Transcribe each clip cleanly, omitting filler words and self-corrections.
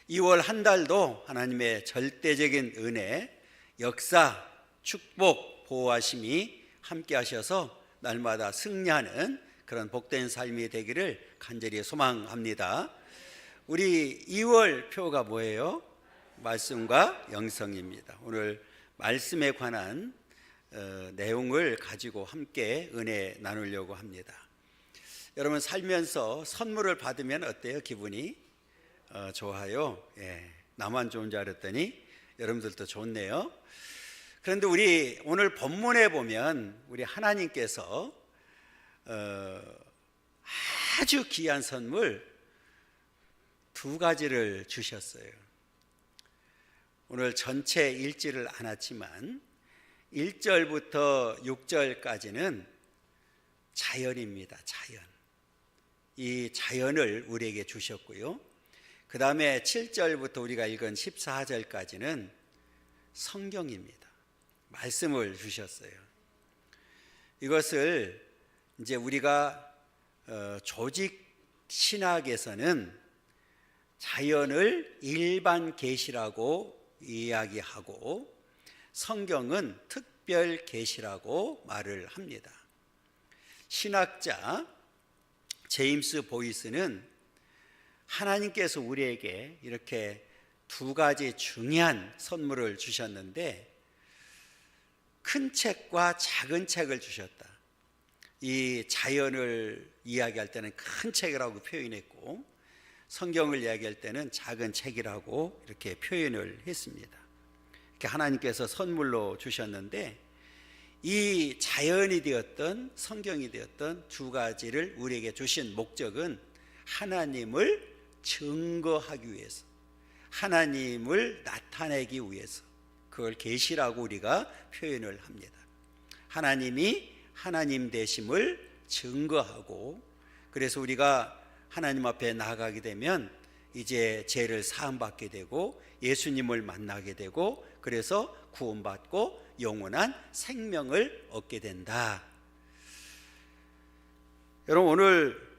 2월 한 달도 하나님의 절대적인 은혜, 역사, 축복, 보호하심이 함께 하셔서 날마다 승리하는 그런 복된 삶이 되기를 간절히 소망합니다. 우리 2월 표가 뭐예요? 말씀과 영성입니다. 오늘 말씀에 관한 내용을 가지고 함께 은혜 나누려고 합니다. 여러분 살면서 선물을 받으면 어때요? 기분이 좋아요. 나만 좋은 줄 알았더니 여러분들도 좋네요. 그런데 우리 오늘 본문에 보면 우리 하나님께서 아주 귀한 선물 두 가지를 주셨어요. 오늘 전체 읽지를 않았지만 1절부터 6절까지는 자연입니다. 자연. 이 자연을 우리에게 주셨고요. 그 다음에 7절부터 우리가 읽은 14절까지는 성경입니다. 말씀을 주셨어요. 이것을 이제 우리가 조직 신학에서는 자연을 일반 계시라고 이야기하고 성경은 특별 계시라고 말을 합니다. 신학자 제임스 보이스는 하나님께서 우리에게 이렇게 두 가지 중요한 선물을 주셨는데 큰 책과 작은 책을 주셨다. 이 자연을 이야기할 때는 큰 책이라고 표현했고 성경을 이야기할 때는 작은 책이라고 이렇게 표현을 했습니다. 이렇게 하나님께서 선물로 주셨는데 이 자연이 되었던 성경이 되었던 두 가지를 우리에게 주신 목적은 하나님을 증거하기 위해서, 하나님을 나타내기 위해서, 그걸 계시라고 우리가 표현을 합니다. 하나님이 하나님 되심을 증거하고, 그래서 우리가 하나님 앞에 나아가게 되면 이제 죄를 사함받게 되고 예수님을 만나게 되고 그래서 구원받고 영원한 생명을 얻게 된다. 여러분 오늘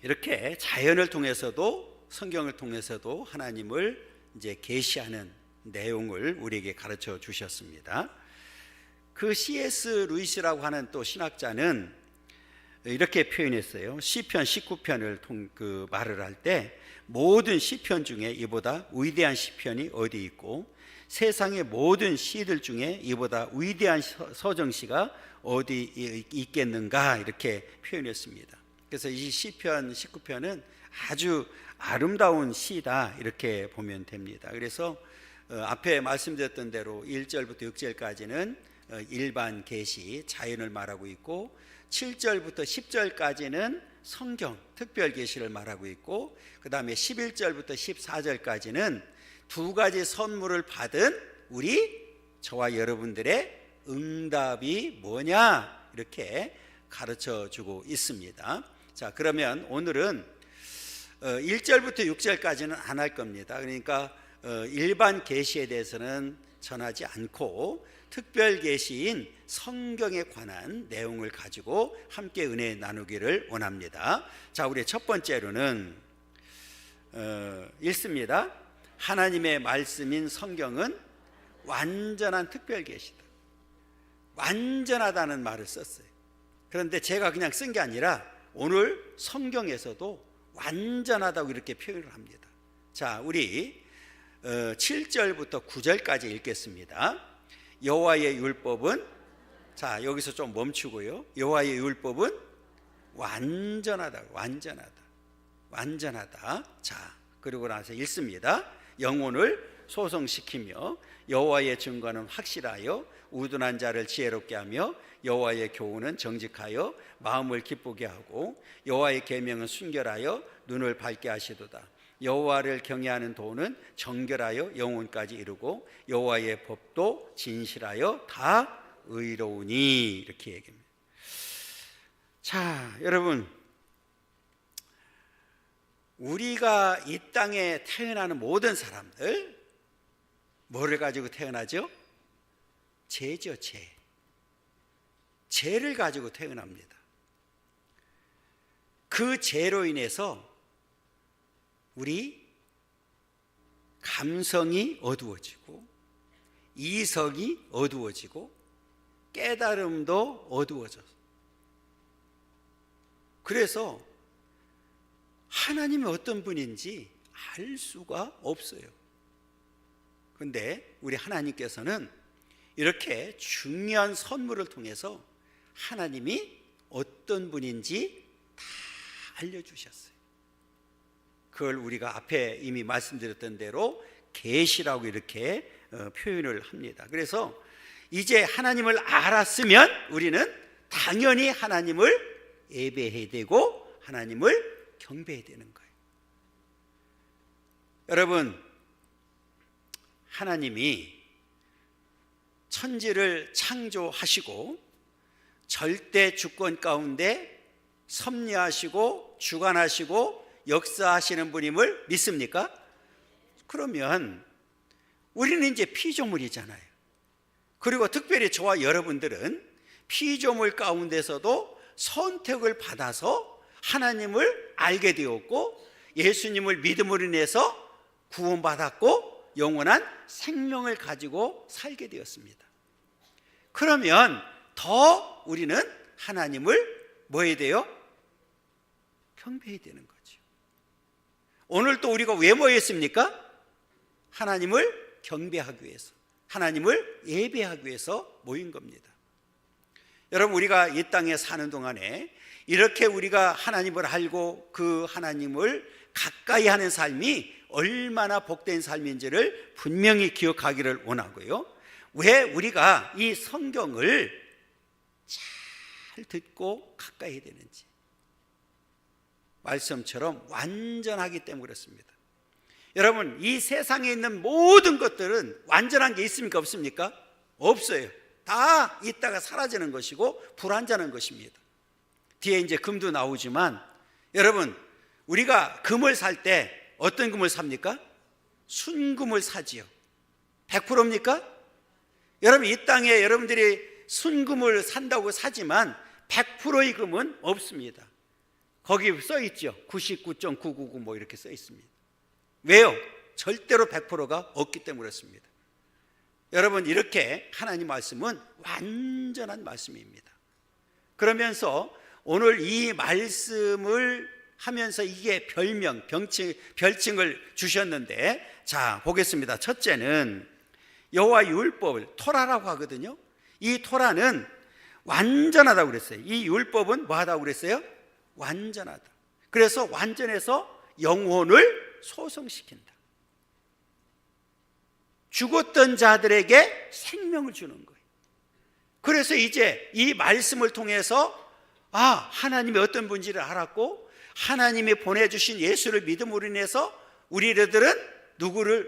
이렇게 자연을 통해서도 성경을 통해서도 하나님을 이제 계시하는 내용을 우리에게 가르쳐 주셨습니다. 그 C.S. 루이스라고 하는 또 신학자는 이렇게 표현했어요. 시편 19편을 말을 할 때 모든 시편 중에 이보다 위대한 시편이 어디 있고 세상의 모든 시들 중에 이보다 위대한 서정시가 어디 있겠는가 이렇게 표현했습니다. 그래서 이 시편 19편은 아주 아름다운 시다 이렇게 보면 됩니다. 그래서 앞에 말씀드렸던 대로 1절부터 6절까지는 일반 계시, 자연을 말하고 있고 7절부터 10절까지는 성경, 특별 계시를 말하고 있고 그 다음에 11절부터 14절까지는 두 가지 선물을 받은 우리 저와 여러분들의 응답이 뭐냐 이렇게 가르쳐 주고 있습니다. 자, 그러면 오늘은 1절부터 6절까지는 안 할 겁니다. 그러니까 일반 계시에 대해서는 전하지 않고 특별 계시인 성경에 관한 내용을 가지고 함께 은혜 나누기를 원합니다. 자, 우리 첫 번째로는 읽습니다. 하나님의 말씀인 성경은 완전한 특별 계시다. 완전하다는 말을 썼어요. 그런데 제가 그냥 쓴 게 아니라 오늘 성경에서도 완전하다고 이렇게 표현을 합니다. 자, 우리 7절부터 9절까지 읽겠습니다. 여호와의 율법은, 자 여기서 좀 멈추고요. 여호와의 율법은 완전하다, 완전하다. 자, 그리고 나서 읽습니다. 영혼을 소성시키며 여호와의 증거는 확실하여 우둔한 자를 지혜롭게 하며 여호와의 교훈은 정직하여 마음을 기쁘게 하고 여호와의 계명은 순결하여 눈을 밝게 하시도다. 여호와를 경외하는 도는 정결하여 영혼까지 이루고 여호와의 법도 진실하여 다 의로우니 이렇게 얘기합니다. 자, 여러분 우리가 이 땅에 태어나는 모든 사람들 뭐를 가지고 태어나죠? 죄죠. 죄를 가지고 태어납니다. 그 죄로 인해서 우리 감성이 어두워지고 이성이 어두워지고 깨달음도 어두워져서, 그래서 하나님이 어떤 분인지 알 수가 없어요. 그런데 우리 하나님께서는 이렇게 중요한 선물을 통해서 하나님이 어떤 분인지 다 알려주셨어요. 그걸 우리가 앞에 이미 말씀드렸던 대로 계시라고 이렇게 표현을 합니다. 그래서 이제 하나님을 알았으면 우리는 당연히 하나님을 예배해야 되고 하나님을 경배해야 되는 거예요. 여러분, 하나님이 천지를 창조하시고 절대 주권 가운데 섭리하시고 주관하시고 역사하시는 분임을 믿습니까? 그러면 우리는 이제 피조물이잖아요. 그리고 특별히 저와 여러분들은 피조물 가운데서도 선택을 받아서 하나님을 알게 되었고 예수님을 믿음으로 인해서 구원받았고 영원한 생명을 가지고 살게 되었습니다. 그러면 더 우리는 하나님을 뭐 해야 돼요? 경배해야 되는 거죠. 오늘 또 우리가 왜 모였습니까? 하나님을 경배하기 위해서, 하나님을 예배하기 위해서 모인 겁니다. 여러분, 우리가 이 땅에 사는 동안에 이렇게 우리가 하나님을 알고 그 하나님을 가까이 하는 삶이 얼마나 복된 삶인지를 분명히 기억하기를 원하고요. 왜 우리가 이 성경을 잘 듣고 가까이 해야 되는지, 말씀처럼 완전하기 때문에 그렇습니다. 여러분, 이 세상에 있는 모든 것들은 완전한 게 있습니까? 없습니까? 없어요. 다 있다가 사라지는 것이고 불완전한 것입니다. 뒤에 이제 금도 나오지만, 여러분, 우리가 금을 살 때 어떤 금을 삽니까? 순금을 사지요. 100%입니까? 여러분, 이 땅에 여러분들이 순금을 산다고 사지만 100%의 금은 없습니다. 거기 써 있죠. 99.999 뭐 이렇게 써 있습니다. 왜요? 절대로 100%가 없기 때문에 그렇습니다. 여러분, 이렇게 하나님 말씀은 완전한 말씀입니다. 그러면서 오늘 이 말씀을 하면서 이게 별칭을 주셨는데, 자, 보겠습니다. 첫째는 여호와 율법을 토라라고 하거든요. 이 토라는 완전하다고 그랬어요. 이 율법은 뭐 하다고 그랬어요? 완전하다. 그래서 완전해서 영혼을 소성시킨다. 죽었던 자들에게 생명을 주는 거예요. 그래서 이제 이 말씀을 통해서 하나님이 어떤 분인지를 알았고 하나님이 보내주신 예수를 믿음으로 인해서 우리들은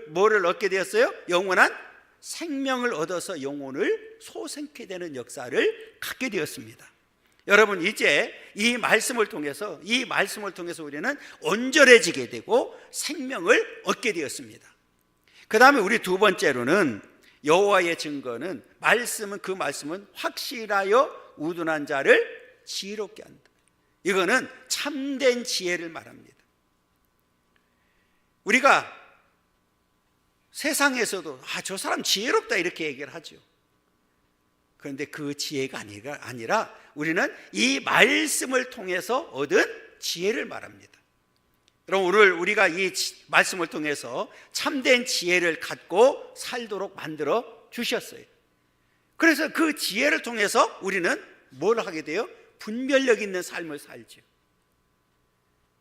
뭐를 얻게 되었어요? 영원한 생명을 얻어서 영혼을 소생케 되는 역사를 갖게 되었습니다. 여러분, 이제 이 말씀을 통해서 우리는 온전해지게 되고 생명을 얻게 되었습니다. 그 다음에 우리 두 번째로는 여호와의 증거는 그 말씀은 확실하여 우둔한 자를 지혜롭게 한다. 이거는 참된 지혜를 말합니다. 우리가 세상에서도 저 사람 지혜롭다 이렇게 얘기를 하죠. 그런데 그 지혜가 아니라 우리는 이 말씀을 통해서 얻은 지혜를 말합니다. 여러분, 오늘 우리가 이 말씀을 통해서 참된 지혜를 갖고 살도록 만들어 주셨어요. 그래서 그 지혜를 통해서 우리는 뭘 하게 돼요? 분별력 있는 삶을 살죠.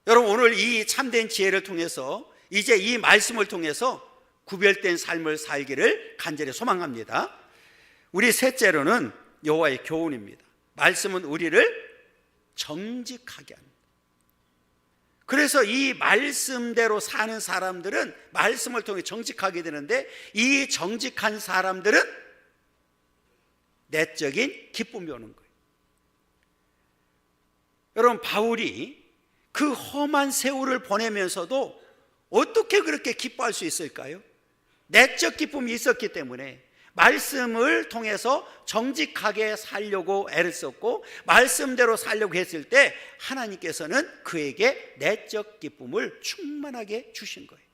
여러분, 오늘 이 참된 지혜를 통해서 이제 이 말씀을 통해서 구별된 삶을 살기를 간절히 소망합니다. 우리 셋째로는 여호와의 교훈입니다. 말씀은 우리를 정직하게 합니다. 그래서 이 말씀대로 사는 사람들은 말씀을 통해 정직하게 되는데, 이 정직한 사람들은 내적인 기쁨이 오는 거예요. 여러분, 바울이 그 험한 세월을 보내면서도 어떻게 그렇게 기뻐할 수 있을까요? 내적 기쁨이 있었기 때문에 말씀을 통해서 정직하게 살려고 애를 썼고 말씀대로 살려고 했을 때 하나님께서는 그에게 내적 기쁨을 충만하게 주신 거예요.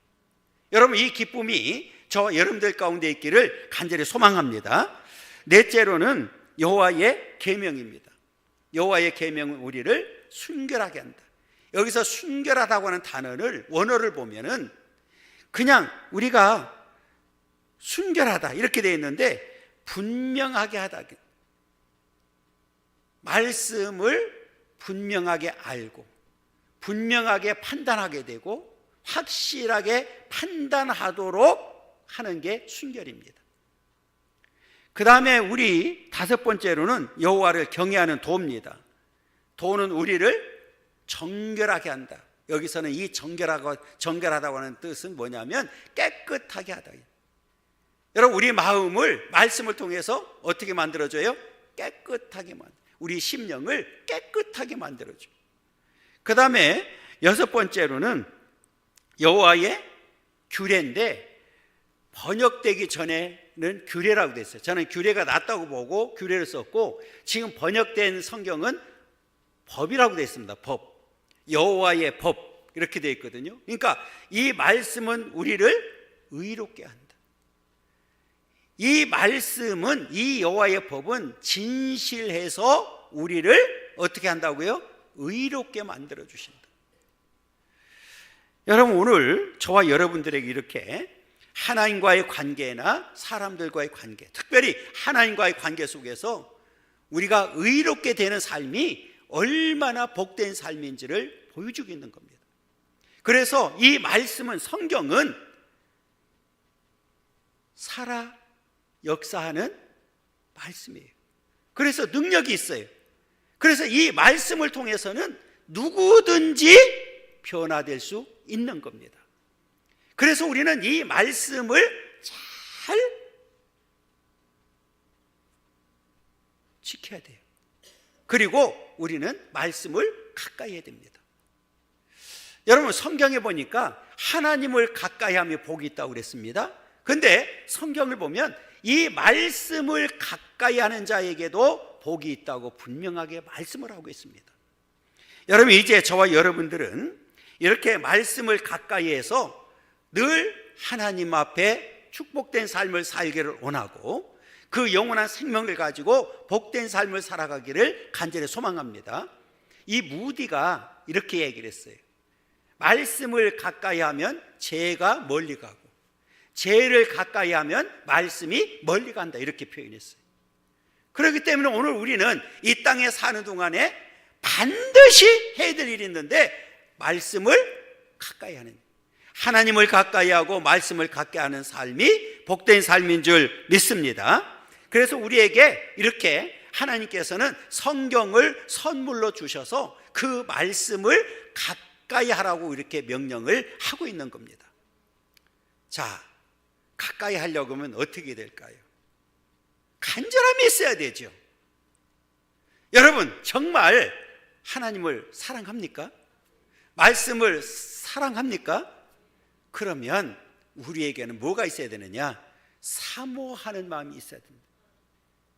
여러분, 이 기쁨이 저와 여러분들 가운데 있기를 간절히 소망합니다. 넷째로는 여호와의 계명입니다. 여호와의 계명은 우리를 순결하게 한다. 여기서 순결하다고 하는 단어를 원어를 보면은 그냥 우리가 순결하다 이렇게 되어 있는데 분명하게 하다, 말씀을 분명하게 알고 분명하게 판단하게 되고 확실하게 판단하도록 하는 게 순결입니다. 그 다음에 우리 다섯 번째로는 여호와를 경외하는 도입니다. 도는 우리를 정결하게 한다. 여기서는 이 정결하다고 하는 뜻은 뭐냐면 깨끗하게 하다. 여러분, 우리 마음을 말씀을 통해서 어떻게 만들어줘요? 깨끗하게 우리 심령을 깨끗하게 만들어줘요. 그 다음에 여섯 번째로는 여호와의 규례인데, 번역되기 전에는 규례라고 돼 있어요. 저는 규례가 낫다고 보고 규례를 썼고, 지금 번역된 성경은 법이라고 돼 있습니다. 법, 여호와의 법 이렇게 돼 있거든요. 그러니까 이 말씀은 우리를 의롭게 한다. 이 말씀은, 이 여호와의 법은 진실해서 우리를 어떻게 한다고요? 의롭게 만들어 주신다. 여러분, 오늘 저와 여러분들에게 이렇게 하나님과의 관계나 사람들과의 관계, 특별히 하나님과의 관계 속에서 우리가 의롭게 되는 삶이 얼마나 복된 삶인지를 보여주고 있는 겁니다. 그래서 이 말씀은, 성경은 살아 역사하는 말씀이에요. 그래서 능력이 있어요. 그래서 이 말씀을 통해서는 누구든지 변화될 수 있는 겁니다. 그래서 우리는 이 말씀을 잘 지켜야 돼요. 그리고 우리는 말씀을 가까이 해야 됩니다. 여러분, 성경에 보니까 하나님을 가까이 하며 복이 있다고 그랬습니다. 그런데 성경을 보면 이 말씀을 가까이 하는 자에게도 복이 있다고 분명하게 말씀을 하고 있습니다. 여러분, 이제 저와 여러분들은 이렇게 말씀을 가까이 해서 늘 하나님 앞에 축복된 삶을 살기를 원하고 그 영원한 생명을 가지고 복된 삶을 살아가기를 간절히 소망합니다. 이 무디가 이렇게 얘기를 했어요. 말씀을 가까이 하면 죄가 멀리 가고 죄를 가까이 하면 말씀이 멀리 간다, 이렇게 표현했어요. 그렇기 때문에 오늘 우리는 이 땅에 사는 동안에 반드시 해야 될 일이 있는데, 말씀을 가까이 하는, 하나님을 가까이 하고 말씀을 가까이 하는 삶이 복된 삶인 줄 믿습니다. 그래서 우리에게 이렇게 하나님께서는 성경을 선물로 주셔서 그 말씀을 가까이 하라고 이렇게 명령을 하고 있는 겁니다. 자, 가까이 하려고 하면 어떻게 될까요? 간절함이 있어야 되죠. 여러분, 정말 하나님을 사랑합니까? 말씀을 사랑합니까? 그러면 우리에게는 뭐가 있어야 되느냐? 사모하는 마음이 있어야 됩니다.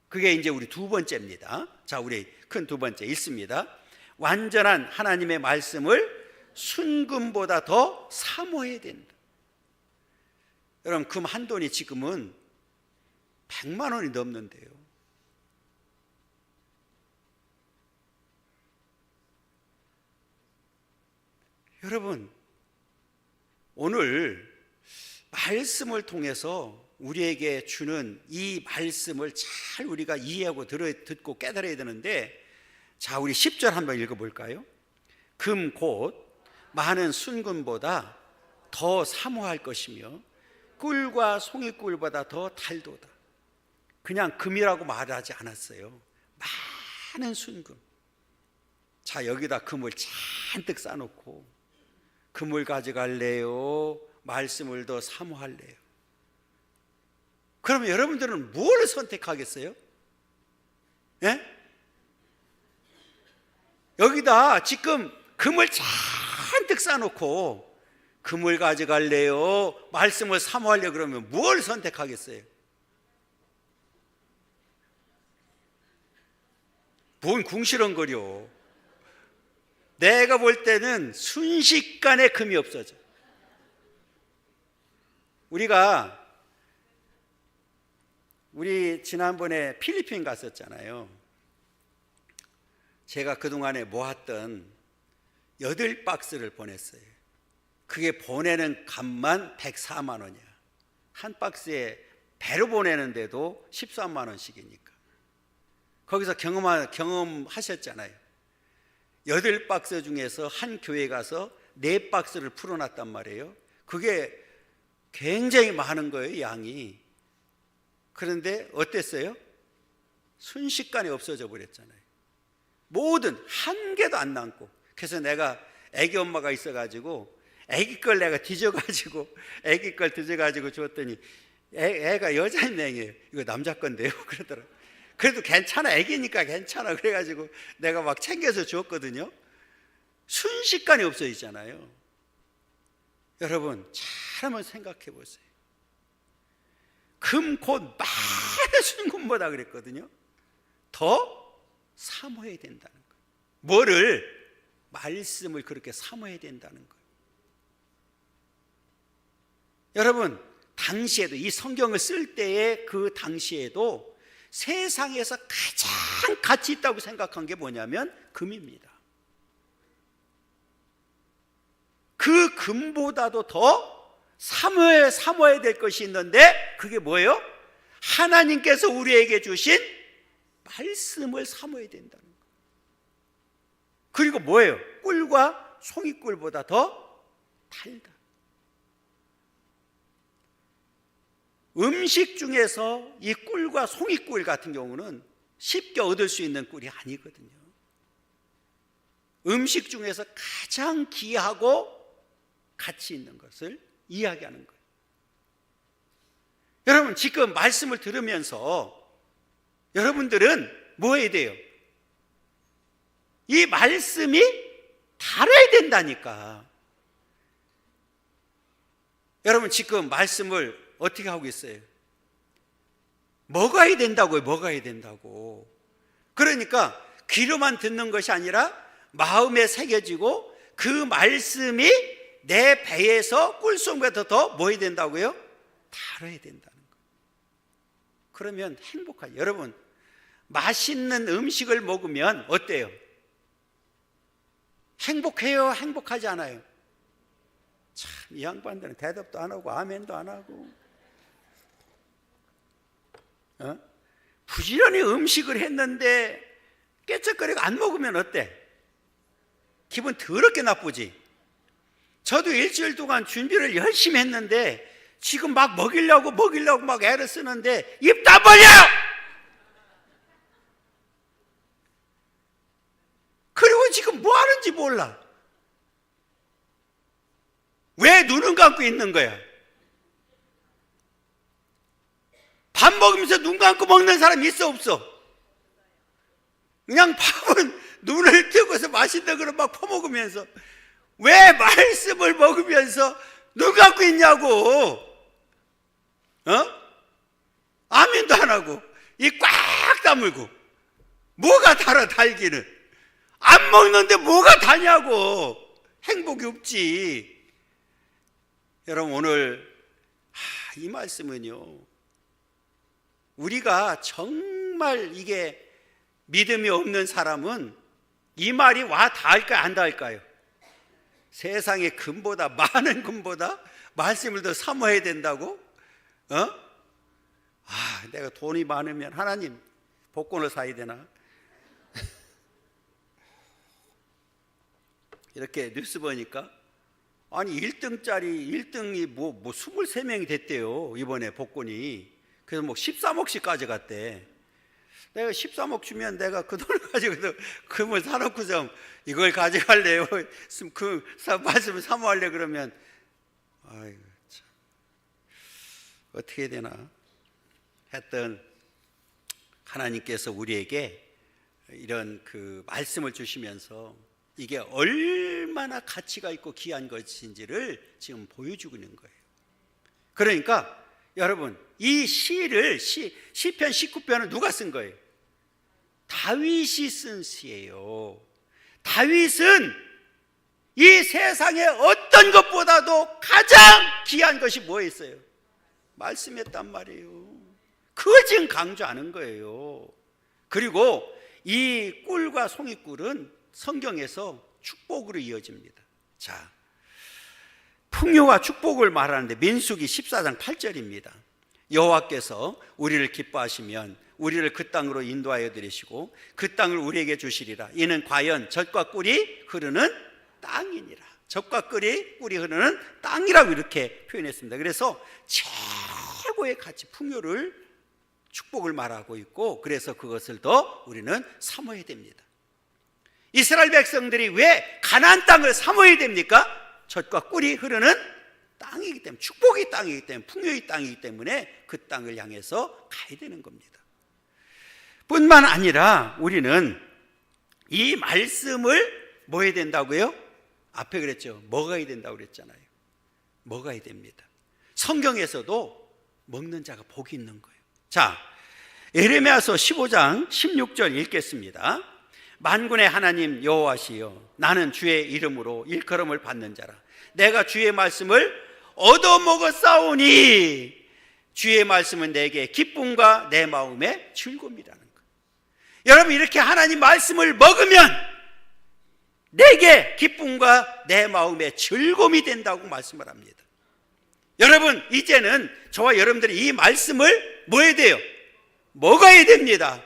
그게 이제 우리 두 번째입니다. 자, 우리 큰 두 번째 읽습니다. 완전한 하나님의 말씀을 순금보다 더 사모해야 된다. 여러분, 금 한 돈이 지금은 100만 원이 넘는데요. 여러분, 오늘 말씀을 통해서 우리에게 주는 이 말씀을 잘 우리가 이해하고 듣고 깨달아야 되는데, 자, 우리 10절 한번 읽어볼까요? 금 곧 많은 순금보다 더 사모할 것이며 꿀과 송이꿀보다 더 달도다. 그냥 금이라고 말하지 않았어요. 많은 순금. 자, 여기다 금을 잔뜩 싸놓고 금을 가져갈래요? 말씀을 더 사모할래요? 그러면 여러분들은 뭘 선택하겠어요? 예? 여기다 지금 금을 잔뜩 싸놓고 금을 가져갈래요? 말씀을 사모하려고 그러면 뭘 선택하겠어요? 뭔 궁시렁거려. 내가 볼 때는 순식간에 금이 없어져. 우리 지난번에 필리핀 갔었잖아요. 제가 그동안에 모았던 8박스를 보냈어요. 그게 보내는 값만 104만 원이야. 한 박스에 배로 보내는데도 13만 원씩이니까. 거기서 경험하셨잖아요. 8박스 중에서 한 교회 가서 4박스를 풀어놨단 말이에요. 그게 굉장히 많은 거예요, 양이. 그런데 어땠어요? 순식간에 없어져 버렸잖아요. 모든 한 개도 안 남고. 그래서 내가 애기 엄마가 있어가지고 애기 걸 내가 뒤져가지고 줬더니 애가 여자인맹이에요. 이거 남자 건데요 그러더라고요. 그래도 괜찮아, 애기니까 괜찮아 그래가지고 내가 막 챙겨서 줬거든요. 순식간에 없어지잖아요. 여러분 잘 한번 생각해 보세요. 금 곧 많은 순금보다 그랬거든요. 더 사모해야 된다는 거예요. 뭐를? 말씀을 그렇게 사모해야 된다는 거예요. 여러분 당시에도, 이 성경을 쓸 때의 그 당시에도 세상에서 가장 가치 있다고 생각한 게 뭐냐면 금입니다. 그 금보다도 더 사모해야 될 것이 있는데 그게 뭐예요? 하나님께서 우리에게 주신 말씀을 사모해야 된다는 거예요. 그리고 뭐예요? 꿀과 송이꿀보다 더 달다. 음식 중에서 이 꿀과 송이꿀 같은 경우는 쉽게 얻을 수 있는 꿀이 아니거든요. 음식 중에서 가장 귀하고 가치 있는 것을 이야기하는 거예요. 여러분 지금 말씀을 들으면서 여러분들은 뭐 해야 돼요? 이 말씀이 달아야 된다니까. 여러분 지금 말씀을 어떻게 하고 있어요? 먹어야 된다고요. 먹어야 된다고. 그러니까 귀로만 듣는 것이 아니라 마음에 새겨지고 그 말씀이 내 배에서 꿀송보다 더 뭐 해야 된다고요? 달아야 된다는 거예요. 그러면 행복하죠. 여러분 맛있는 음식을 먹으면 어때요? 행복해요? 행복하지 않아요? 참 이 양반들은 대답도 안 하고 아멘도 안 하고 부지런히 음식을 했는데 깨쩍거리고 안 먹으면 어때? 기분 더럽게 나쁘지? 저도 일주일 동안 준비를 열심히 했는데 지금 막 먹이려고 막 애를 쓰는데 입 다 벌려! 그리고 지금 뭐 하는지 몰라. 왜 눈은 감고 있는 거야? 밥 먹으면서 눈 감고 먹는 사람 있어 없어? 그냥 밥은 눈을 뜨고서 맛있다 그러고 막 퍼먹으면서 왜 말씀을 먹으면서 눈 감고 있냐고. 아멘도 안 하고 입 꽉 다물고. 뭐가 달아 달기는. 안 먹는데 뭐가 다냐고. 행복이 없지. 여러분 오늘 이 말씀은요, 우리가 정말 이게 믿음이 없는 사람은 이 말이 와 닿을까요? 안 닿을까요? 세상의 금보다, 많은 금보다 말씀을 더 사모해야 된다고? 내가 돈이 많으면 하나님 복권을 사야 되나? 이렇게 뉴스 보니까 아니 1등이 뭐 23명이 됐대요. 이번에 복권이. 그래서 뭐 13억씩 가져갔대. 내가 13억 주면 내가 그 돈을 가지고도 금을 사놓고 좀 이걸 가져갈래요. 그 말씀을 사모하려 그러면 아이고 참 어떻게 해야 되나. 하여튼 하나님께서 우리에게 이런 그 말씀을 주시면서 이게 얼마나 가치가 있고 귀한 것인지를 지금 보여주고 있는 거예요. 그러니까 여러분 이 시편 19편은 누가 쓴 거예요? 다윗이 쓴 시예요. 다윗은 이 세상의 어떤 것보다도 가장 귀한 것이 뭐였어요? 말씀했단 말이에요. 그걸 지금 강조하는 거예요. 그리고 이 꿀과 송이꿀은 성경에서 축복으로 이어집니다. 자, 풍요와 축복을 말하는데 민수기 14장 8절입니다. 여호와께서 우리를 기뻐하시면 우리를 그 땅으로 인도하여 드리시고 그 땅을 우리에게 주시리라. 이는 과연 젖과 꿀이 흐르는 땅이니라. 젖과 꿀이 흐르는 땅이라고 이렇게 표현했습니다. 그래서 최고의 가치, 풍요를, 축복을 말하고 있고, 그래서 그것을 더 우리는 사모해야 됩니다. 이스라엘 백성들이 왜 가나안 땅을 사모해야 됩니까? 젖과 꿀이 흐르는 땅이기 때문에, 축복의 땅이기 때문에, 풍요의 땅이기 때문에 그 땅을 향해서 가야 되는 겁니다. 뿐만 아니라 우리는 이 말씀을 뭐 해야 된다고요? 앞에 그랬죠. 먹어야 된다고 그랬잖아요. 먹어야 됩니다. 성경에서도 먹는 자가 복이 있는 거예요. 자, 예레미야서 15장 16절 읽겠습니다. 만군의 하나님 여호와시여, 나는 주의 이름으로 일컬음을 받는 자라. 내가 주의 말씀을 얻어먹었사오니 주의 말씀은 내게 기쁨과 내 마음의 즐거움이라는 거예요. 여러분, 이렇게 하나님 말씀을 먹으면 내게 기쁨과 내 마음의 즐거움이 된다고 말씀을 합니다. 여러분, 이제는 저와 여러분들이 이 말씀을 뭐 해야 돼요? 먹어야 됩니다.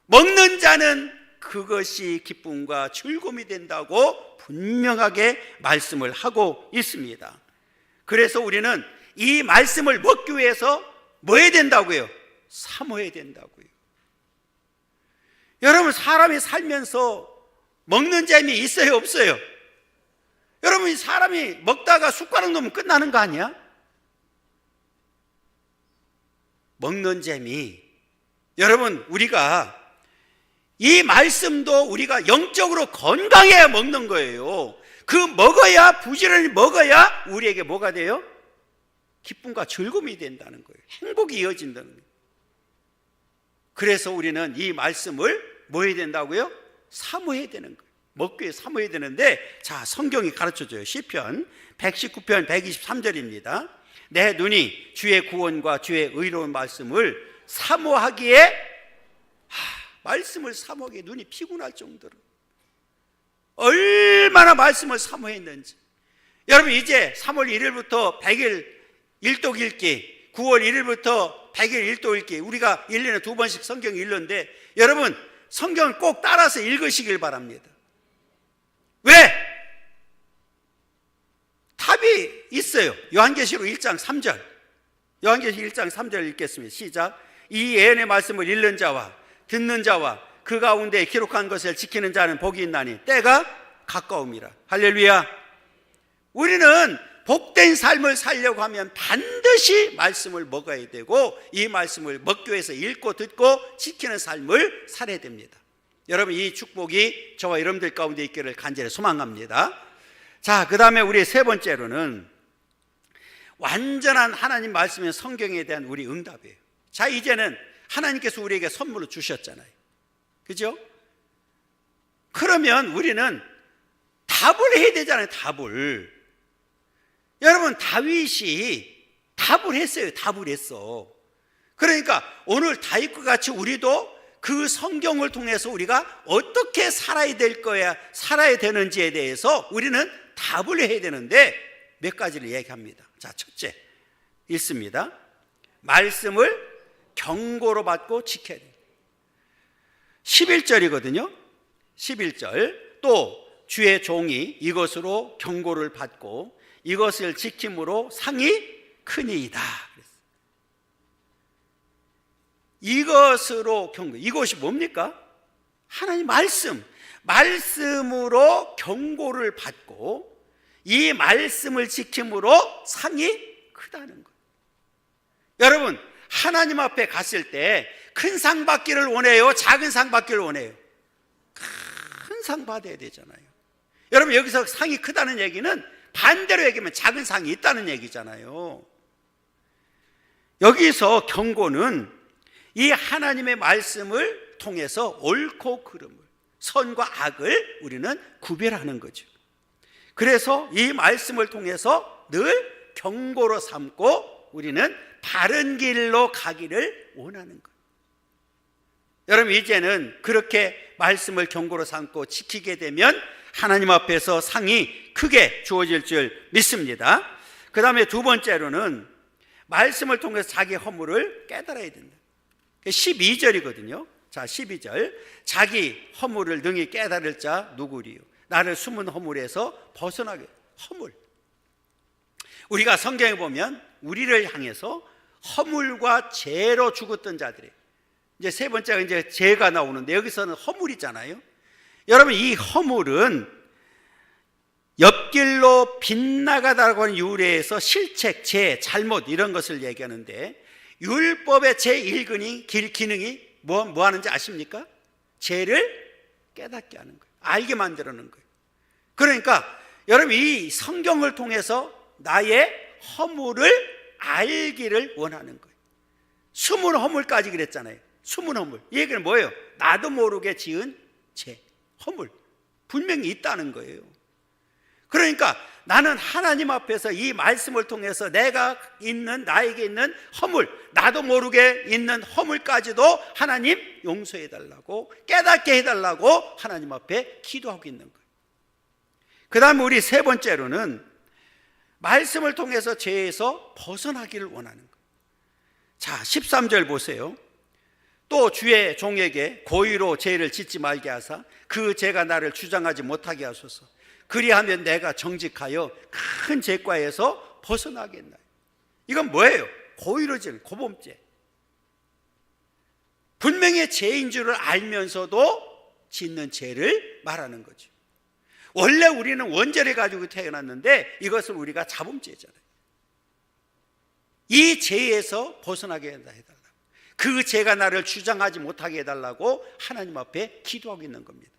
먹는 자는 그것이 기쁨과 즐거움이 된다고 분명하게 말씀을 하고 있습니다. 그래서 우리는 이 말씀을 먹기 위해서 뭐 해야 된다고요? 사모해야 된다고요. 여러분, 사람이 살면서 먹는 재미 있어요, 없어요? 여러분, 사람이 먹다가 숟가락 놓으면 끝나는 거 아니야? 먹는 재미. 여러분, 우리가 이 말씀도 우리가 영적으로 건강해야 먹는 거예요. 그 먹어야, 부지런히 먹어야 우리에게 뭐가 돼요? 기쁨과 즐거움이 된다는 거예요. 행복이 이어진다는 거예요. 그래서 우리는 이 말씀을 뭐 해야 된다고요? 사모해야 되는 거예요. 먹기 위해 사모해야 되는데, 자, 성경이 가르쳐줘요. 시편 119편 123절입니다. 내 눈이 주의 구원과 주의 의로운 말씀을 사모하기에, 말씀을 사모하기에 눈이 피곤할 정도로 얼마나 말씀을 사모했는지. 여러분, 이제 3월 1일부터 100일 일독 읽기, 9월 1일부터 100일 일독 읽기, 우리가 1년에 2번씩 성경 읽는데, 여러분, 성경을 꼭 따라서 읽으시길 바랍니다. 왜? 답이 있어요. 요한계시록 1장 3절. 요한계시록 1장 3절 읽겠습니다. 시작. 이 예언의 말씀을 읽는 자와 듣는 자와 그 가운데 기록한 것을 지키는 자는 복이 있나니 때가 가까움이라. 할렐루야. 우리는 복된 삶을 살려고 하면 반드시 말씀을 먹어야 되고, 이 말씀을 먹기 위해서 읽고 듣고 지키는 삶을 살아야 됩니다. 여러분, 이 축복이 저와 여러분들 가운데 있기를 간절히 소망합니다. 자, 그 다음에 우리 세 번째로는 완전한 하나님 말씀의 성경에 대한 우리 응답이에요. 자, 이제는 하나님께서 우리에게 선물로 주셨잖아요. 그죠? 그러면 우리는 답을 해야 되잖아요. 답을. 여러분, 다윗이 답을 했어요. 답을 했어. 그러니까 오늘 다윗과 같이 우리도 그 성경을 통해서 우리가 어떻게 살아야 될 거야, 살아야 되는지에 대해서 우리는 답을 해야 되는데, 몇 가지를 얘기합니다. 자, 첫째 읽습니다. 말씀을 경고로 받고 지켜야 돼요. 11절이거든요. 11절. 또 주의 종이 이것으로 경고를 받고 이것을 지킴으로 상이 크니이다. 이것으로 경고. 이것이 뭡니까? 하나님 말씀. 말씀으로 경고를 받고 이 말씀을 지킴으로 상이 크다는 거예요. 여러분, 하나님 앞에 갔을 때 큰 상 받기를 원해요? 작은 상 받기를 원해요? 큰 상 받아야 되잖아요. 여러분, 여기서 상이 크다는 얘기는 반대로 얘기하면 작은 상이 있다는 얘기잖아요. 여기서 경고는 이 하나님의 말씀을 통해서 옳고 그름을, 선과 악을 우리는 구별하는 거죠. 그래서 이 말씀을 통해서 늘 경고로 삼고 우리는 바른 길로 가기를 원하는 거예요. 여러분, 이제는 그렇게 말씀을 경고로 삼고 지키게 되면 하나님 앞에서 상이 크게 주어질 줄 믿습니다. 그 다음에 두 번째로는 말씀을 통해서 자기 허물을 깨달아야 된다. 12절이거든요. 자, 12절. 자기 허물을 능히 깨달을 자 누구리요? 나를 숨은 허물에서 벗어나게. 허물. 우리가 성경에 보면 우리를 향해서 허물과 죄로 죽었던 자들이에요. 이제 세 번째가 이제 죄가 나오는데 여기서는 허물이잖아요. 여러분, 이 허물은 옆길로 빗나가다라고 하는 유래에서 실책, 죄, 잘못 이런 것을 얘기하는데 율법의 제1 기능이 뭐 하는지 아십니까? 죄를 깨닫게 하는 거예요. 알게 만들어 놓은 거예요. 그러니까 여러분, 이 성경을 통해서 나의 허물을 알기를 원하는 거예요. 숨은 허물까지 그랬잖아요. 숨은 허물. 이 얘기는 뭐예요? 나도 모르게 지은 죄, 허물 분명히 있다는 거예요. 그러니까 나는 하나님 앞에서 이 말씀을 통해서 내가 있는, 나에게 있는 허물, 나도 모르게 있는 허물까지도 하나님 용서해 달라고, 깨닫게 해달라고 하나님 앞에 기도하고 있는 거예요. 그 다음에 우리 세 번째로는 말씀을 통해서 죄에서 벗어나기를 원하는 거예요. 자, 13절 보세요. 또 주의 종에게 고의로 죄를 짓지 말게 하사 그 죄가 나를 주장하지 못하게 하소서. 그리하면 내가 정직하여 큰 죄과에서 벗어나겠나요? 이건 뭐예요? 고의로 짓는 고범죄. 분명히 죄인 줄을 알면서도 짓는 죄를 말하는 거죠. 원래 우리는 원죄를 가지고 태어났는데 이것을 우리가 자범죄잖아요. 이 죄에서 벗어나게 해달라고, 그 죄가 나를 주장하지 못하게 해달라고 하나님 앞에 기도하고 있는 겁니다.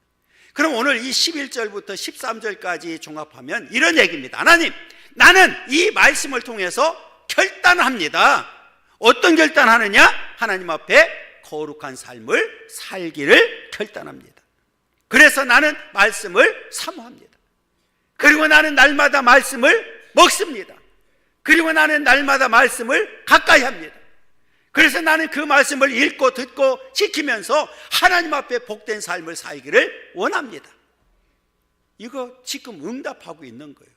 그럼 오늘 이 11절부터 13절까지 종합하면 이런 얘기입니다. 하나님, 나는 이 말씀을 통해서 결단합니다. 어떤 결단하느냐? 하나님 앞에 거룩한 삶을 살기를 결단합니다. 그래서 나는 말씀을 사모합니다. 그리고 나는 날마다 말씀을 먹습니다. 그리고 나는 날마다 말씀을 가까이 합니다. 그래서 나는 그 말씀을 읽고 듣고 지키면서 하나님 앞에 복된 삶을 살기를 원합니다. 이거 지금 응답하고 있는 거예요.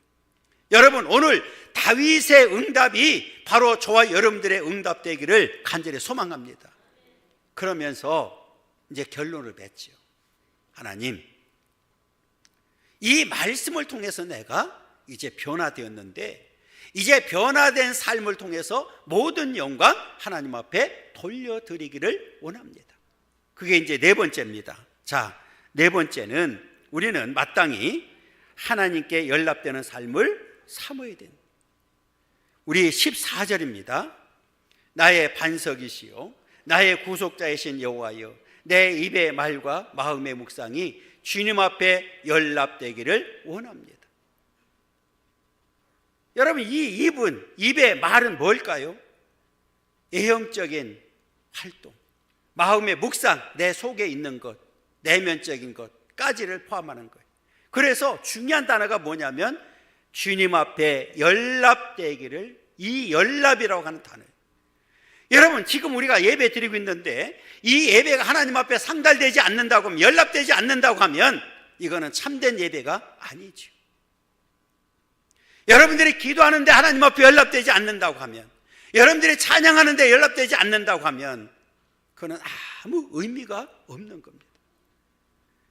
여러분, 오늘 다윗의 응답이 바로 저와 여러분들의 응답되기를 간절히 소망합니다. 그러면서 이제 결론을 맺죠. 하나님, 이 말씀을 통해서 내가 이제 변화되었는데 이제 변화된 삶을 통해서 모든 영광 하나님 앞에 돌려드리기를 원합니다. 그게 이제 네 번째입니다. 자, 네 번째는 우리는 마땅히 하나님께 연락되는 삶을 삼어야 된다. 우리 14절입니다. 나의 반석이시요 나의 구속자이신 여호와여, 내 입의 말과 마음의 묵상이 주님 앞에 연락되기를 원합니다. 여러분, 이 입의 말은 뭘까요? 애형적인 활동, 마음의 묵상, 내 속에 있는 것, 내면적인 것까지를 포함하는 거예요. 그래서 중요한 단어가 뭐냐면 주님 앞에 연락되기를, 이 연락이라고 하는 단어예요. 여러분, 지금 우리가 예배 드리고 있는데 이 예배가 하나님 앞에 상달되지 않는다고 하면, 연락되지 않는다고 하면 이거는 참된 예배가 아니죠. 여러분들이 기도하는데 하나님 앞에 연락되지 않는다고 하면, 여러분들이 찬양하는데 연락되지 않는다고 하면 그거는 아무 의미가 없는 겁니다.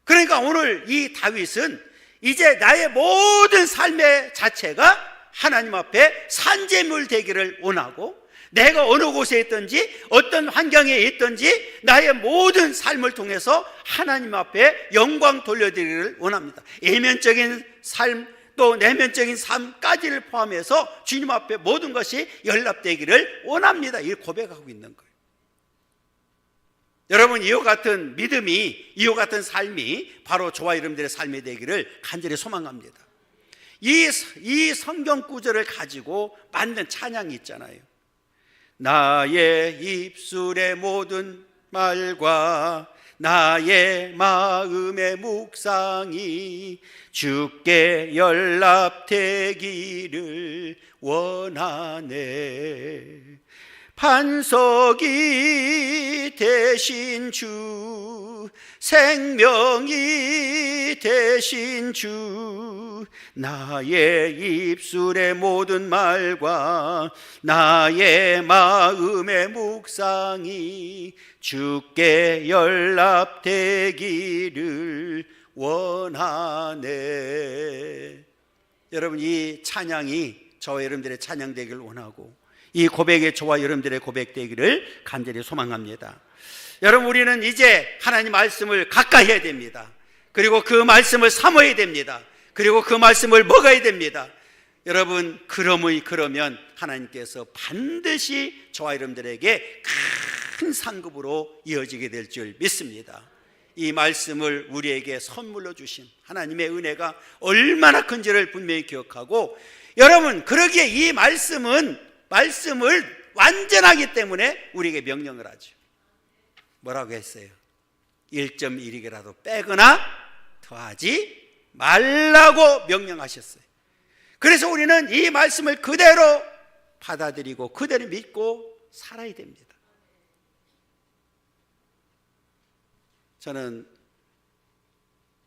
그러니까 오늘 이 다윗은 이제 나의 모든 삶의 자체가 하나님 앞에 산재물 되기를 원하고, 내가 어느 곳에 있든지 어떤 환경에 있든지 나의 모든 삶을 통해서 하나님 앞에 영광 돌려드리기를 원합니다. 외면적인 삶 또 내면적인 삶까지를 포함해서 주님 앞에 모든 것이 연락되기를 원합니다. 이걸 고백하고 있는 거예요. 여러분, 이와 같은 믿음이, 이와 같은 삶이 바로 저와 여러분들의 삶이 되기를 간절히 소망합니다. 이 성경 구절을 가지고 만든 찬양이 있잖아요. 나의 입술의 모든 말과 나의 마음의 묵상이 주께 연락되기를 원하네. 반석이 되신 주, 생명이 되신 주, 나의 입술의 모든 말과 나의 마음의 묵상이 주께 연락되기를 원하네. 여러분, 이 찬양이 저와 여러분들의 찬양 되기를 원하고, 이 고백이 저와 여러분들의 고백 되기를 간절히 소망합니다. 여러분, 우리는 이제 하나님 말씀을 가까이 해야 됩니다. 그리고 그 말씀을 사모해야 됩니다. 그리고 그 말씀을 먹어야 됩니다. 여러분, 그러면 하나님께서 반드시 저와 여러분들에게 큰 상급으로 이어지게 될 줄 믿습니다. 이 말씀을 우리에게 선물로 주신 하나님의 은혜가 얼마나 큰지를 분명히 기억하고, 여러분, 그러기에 이 말씀을 완전하기 때문에 우리에게 명령을 하죠. 뭐라고 했어요? 1.1이라도 빼거나 더하지 말라고 명령하셨어요. 그래서 우리는 이 말씀을 그대로 받아들이고 그대로 믿고 살아야 됩니다. 저는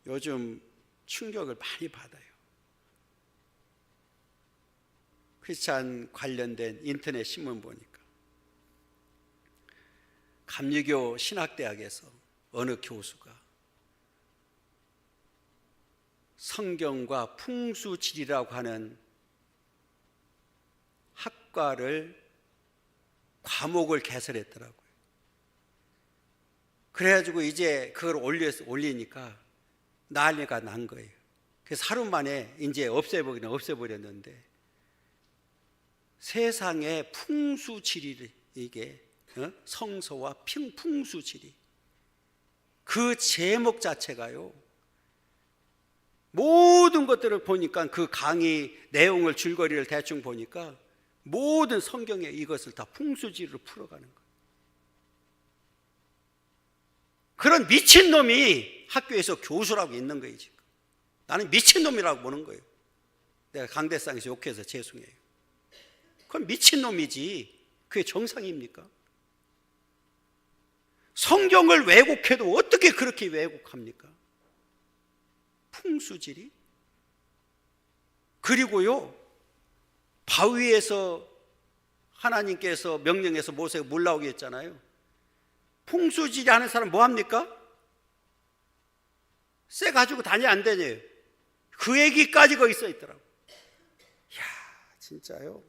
요즘 충격을 많이 받아요. 크리스찬 관련된 인터넷 신문 보니까 감리교 신학대학에서 어느 교수가 성경과 풍수지리라고 하는 학과를 과목을 개설했더라고요. 그래가지고 이제 그걸 올리니까 난리가 난 거예요. 그래서 하루 만에 이제 없애버렸는데, 세상의 풍수지리, 이게 성서와 풍수지리, 그 제목 자체가요, 모든 것들을 보니까, 그 강의 내용을 줄거리를 대충 보니까 모든 성경에 이것을 다 풍수지리로 풀어가는 거예요. 그런 미친놈이 학교에서 교수라고 있는 거예요. 지금 나는 미친놈이라고 보는 거예요. 내가 강대상에서 욕해서 죄송해요. 그건 미친놈이지 그게 정상입니까? 성경을 왜곡해도 어떻게 그렇게 왜곡합니까? 풍수지리? 그리고요, 바위에서 하나님께서 명령해서 모세가 물 나오게 했잖아요. 풍수지리 하는 사람 뭐 합니까? 쇠 가지고 다니 안 되네요. 그 얘기까지 거기 써 있더라고. 이야, 진짜요.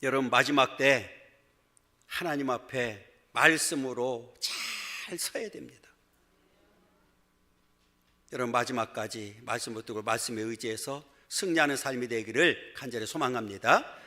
여러분, 마지막 때 하나님 앞에 말씀으로 잘 서야 됩니다. 여러분, 마지막까지 말씀 붙들고 말씀에 의지해서 승리하는 삶이 되기를 간절히 소망합니다.